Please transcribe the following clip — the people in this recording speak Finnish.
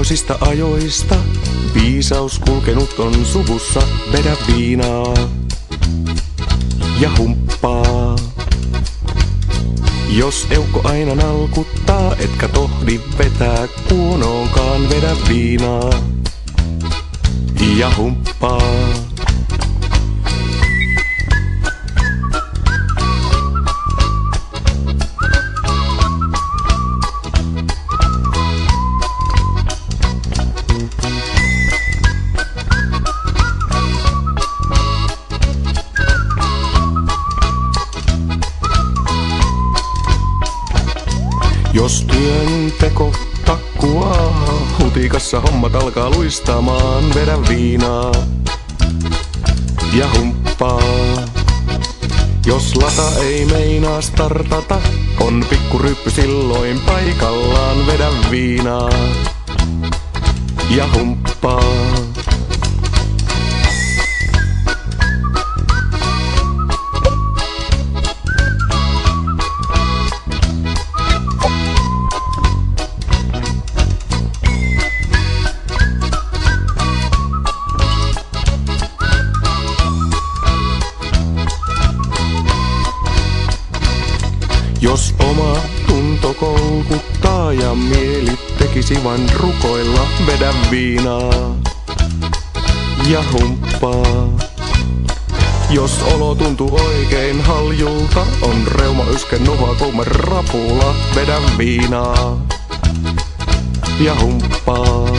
Iloisista ajoista viisaus kulkenut on suvussa. Vedä viinaa ja humppaa. Jos eukko aina nalkuttaa, etkä tohdi vetää kuonoonkaan. Vedä viinaa ja humppaa. Jos työnteko takkuaa, hutikassa hommat alkaa luistamaan. Vedä viinaa ja humppaa. Jos lata ei meinaa startata, on pikkuryppy silloin paikallaan. Vedä viinaa ja humppaa. Jos oma tunto kolkuttaa ja mieli tekisi vain rukoilla. Vedä viinaa ja humppaa. Jos olo tuntuu oikein haljulta, on reuma, yskä, nuha, kuume, rapula. Vedä viinaa ja humppaa.